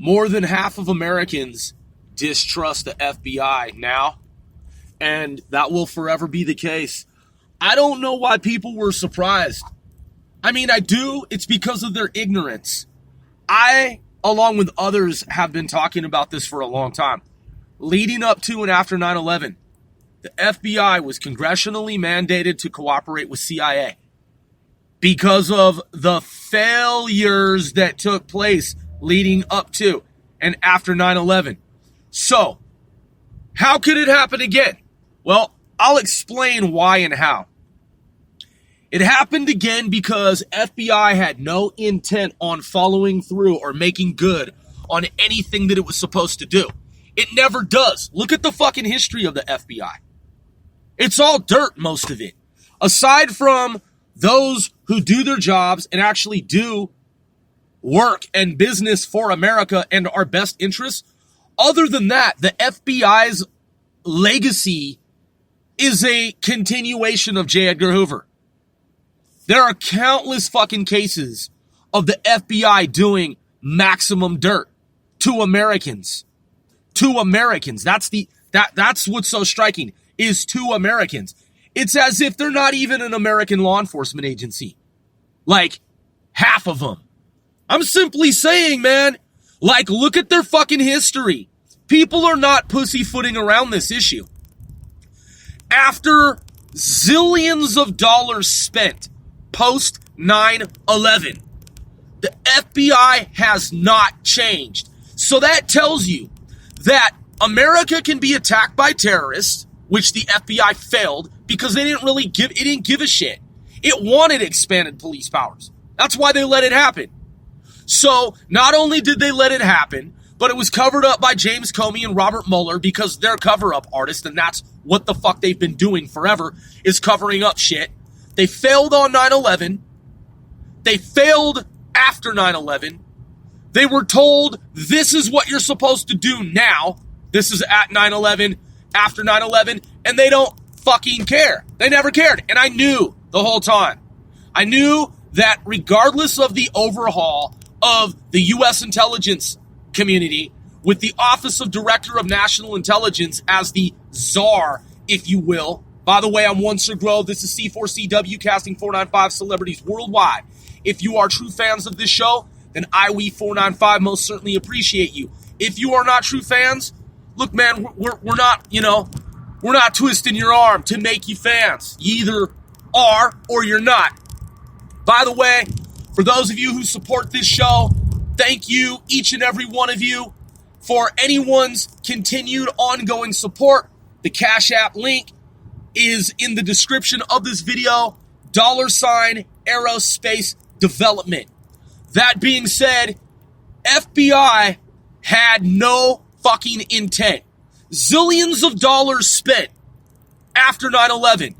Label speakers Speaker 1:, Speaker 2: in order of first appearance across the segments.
Speaker 1: More than half of Americans distrust the FBI now, and that will forever be the case. I don't know why people were surprised. I mean, I do. It's because of their ignorance. I, along with others, have been talking about this for a long time. Leading up to and after 9/11, the FBI was congressionally mandated to cooperate with CIA because of the failures that took place leading up to and after 9/11. So, how could it happen again? Well, I'll explain why and how. It happened again because FBI had no intent on following through or making good on anything that it was supposed to do. It never does. Look at the fucking history of the FBI. It's all dirt, most of it. Aside from those who do their jobs and actually do work and business for America and our best interests, other than that, the FBI's legacy is a continuation of J. Edgar Hoover. There are countless fucking cases of the FBI doing maximum dirt to Americans. To Americans. That's what's so striking, is to Americans. It's as if they're not even an American law enforcement agency. Like, half of them. I'm simply saying, man, like, look at their fucking history. People are not pussyfooting around this issue. After zillions of dollars spent post 9/11, the FBI has not changed. So that tells you that America can be attacked by terrorists, which the FBI failed because it didn't give a shit. It wanted expanded police powers. That's why they let it happen. So not only did they let it happen, but it was covered up by James Comey and Robert Mueller because they're cover-up artists, and that's what the fuck they've been doing forever, is covering up shit. They failed on 9/11. They failed after 9/11. They were told, this is what you're supposed to do now. This is at 9/11, after 9/11, and they don't fucking care. They never cared. And I knew the whole time. I knew that regardless of the overhaul of the U.S. intelligence community, with the Office of Director of National Intelligence as the czar, if you will. By the way, I'm One Sir Grove. This is C4CW, casting 495 celebrities worldwide. If you are true fans of this show, then IWE495 most certainly appreciate you. If you are not true fans, look, man, we're not, we're not twisting your arm to make you fans. You either are or you're not. By the way, for those of you who support this show, thank you, each and every one of you, for anyone's continued ongoing support. The Cash App link is in the description of this video, $Aerospace Development. That being said, FBI had no fucking intent. Zillions of dollars spent after 9/11.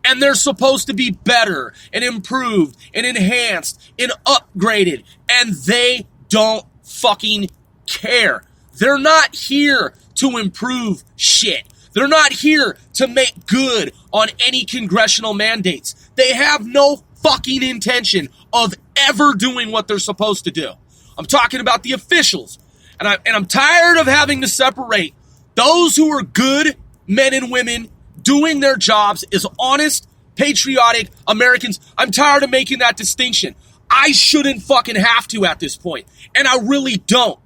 Speaker 1: And they're supposed to be better and improved and enhanced and upgraded. And they don't fucking care. They're not here to improve shit. They're not here to make good on any congressional mandates. They have no fucking intention of ever doing what they're supposed to do. I'm talking about the officials. And I'm tired of having to separate those who are good men and women doing their jobs as honest, patriotic Americans. I'm tired of making that distinction. I shouldn't fucking have to at this point. And I really don't.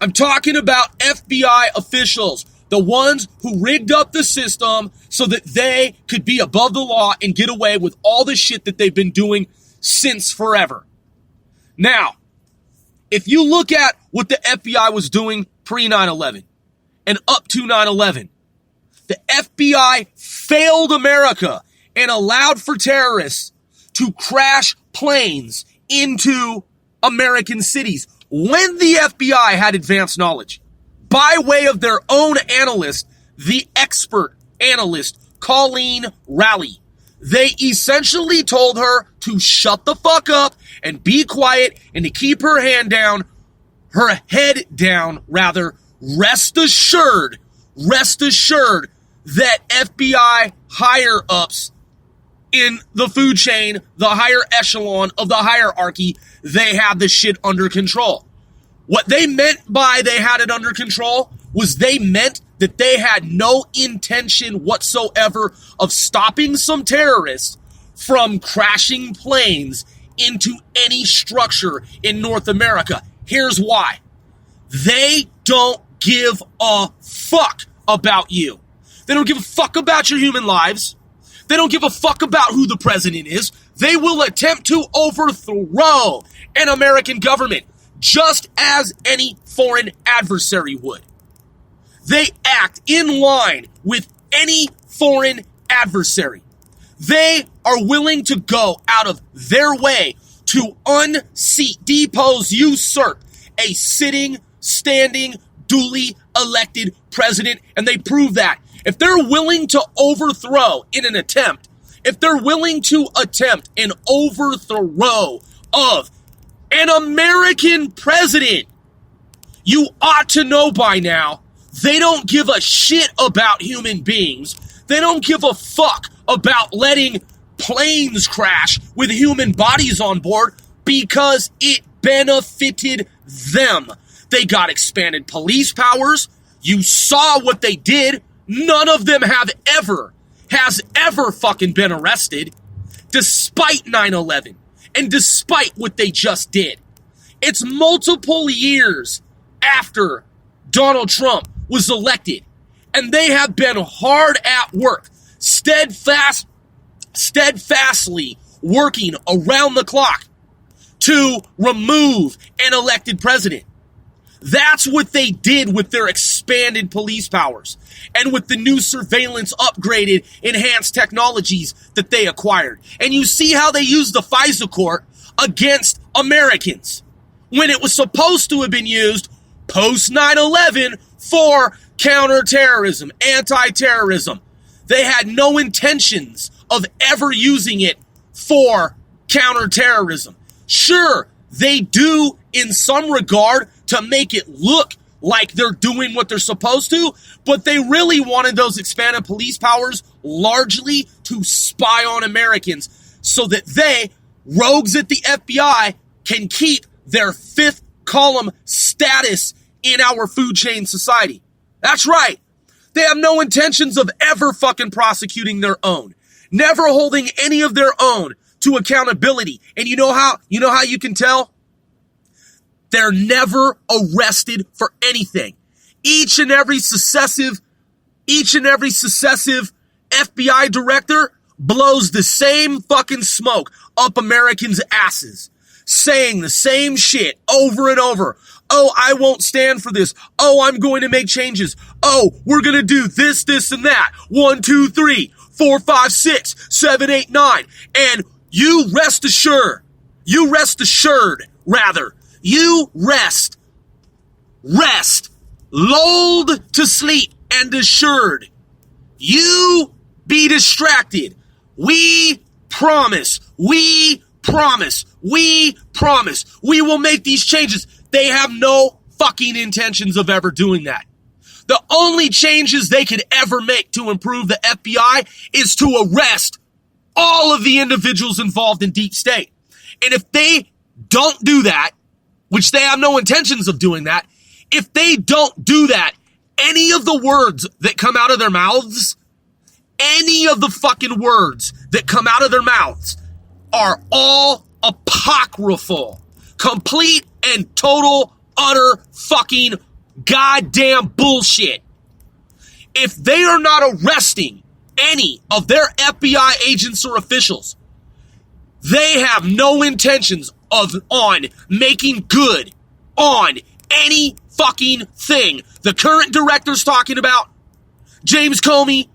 Speaker 1: I'm talking about FBI officials, the ones who rigged up the system so that they could be above the law and get away with all the shit that they've been doing since forever. Now, if you look at what the FBI was doing pre-9/11 and up to 9/11, the FBI failed America and allowed for terrorists to crash planes into American cities when the FBI had advanced knowledge. By way of their own analyst, the expert analyst, Colleen Raleigh. They essentially told her to shut the fuck up and be quiet and to keep her head down, rather. Rest assured that FBI higher-ups in the food chain, the higher echelon of the hierarchy, they have the shit under control. What they meant by they had it under control was they meant that they had no intention whatsoever of stopping some terrorists from crashing planes into any structure in North America. Here's why. They don't give a fuck about you. They don't give a fuck about your human lives. They don't give a fuck about who the president is. They will attempt to overthrow an American government just as any foreign adversary would. They act in line with any foreign adversary. They are willing to go out of their way to unseat, depose, usurp a sitting, standing, duly elected president, and they prove that. If they're willing to overthrow in an attempt, if they're willing to attempt an overthrow of an American president, you ought to know by now, they don't give a shit about human beings. They don't give a fuck about letting planes crash with human bodies on board because it benefited them. They got expanded police powers. You saw what they did. None of them has ever fucking been arrested, despite 9/11 and despite what they just did. It's multiple years after Donald Trump was elected, and they have been hard at work, steadfastly working around the clock to remove an elected president. That's what they did with their expanded police powers and with the new surveillance, upgraded, enhanced technologies that they acquired. And you see how they used the FISA court against Americans when it was supposed to have been used post 9/11 for counterterrorism, anti-terrorism. They had no intentions of ever using it for counterterrorism. Sure, they do in some regard to make it look like they're doing what they're supposed to, but they really wanted those expanded police powers largely to spy on Americans so that they, rogues at the FBI, can keep their fifth column status in our food chain society. That's right. They have no intentions of ever fucking prosecuting their own, never holding any of their own to accountability. And you know how you can tell? They're never arrested for anything. Each and every successive FBI director blows the same fucking smoke up Americans' asses, saying the same shit over and over. Oh, I won't stand for this. Oh, I'm going to make changes. Oh, we're going to do this, this, and that. 1, 2, 3, 4, 5, 6, 7, 8, 9. And you rest, lulled to sleep and assured. You be distracted. We promise. We will make these changes. They have no fucking intentions of ever doing that. The only changes they could ever make to improve the FBI is to arrest all of the individuals involved in deep state. And if they don't do that, which they have no intentions of doing that, if they don't do that, any of the words that come out of their mouths, any of the fucking words that come out of their mouths are all apocryphal, complete and total, utter fucking goddamn bullshit. If they are not arresting any of their FBI agents or officials, they have no intentions on making good on any fucking thing the current director's talking about, James Comey,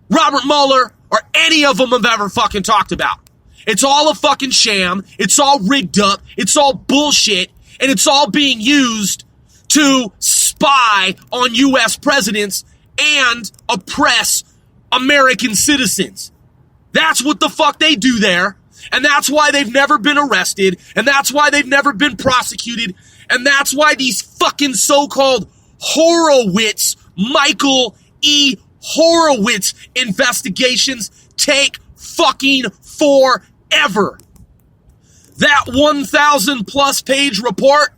Speaker 1: Robert Mueller, or any of them have ever fucking talked about. It's all a fucking sham. It's all rigged up. It's all bullshit. And it's all being used to spy on U.S. presidents and oppress American citizens. That's what the fuck they do there. And that's why they've never been arrested. And that's why they've never been prosecuted. And that's why these fucking so-called Horowitz, Michael E. Horowitz investigations take fucking forever. That 1,000 plus page report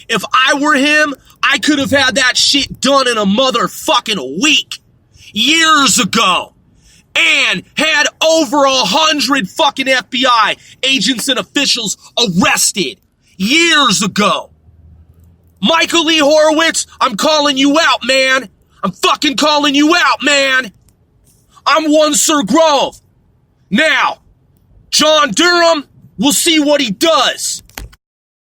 Speaker 1: If I were him, I could have had that shit done in a motherfucking week. Years ago. And had over 100 fucking FBI agents and officials arrested. Years ago. Michael Lee Horowitz, I'm calling you out, man. I'm fucking calling you out, man. I'm one Sir Grove. Now, John Durham, we'll see what he does.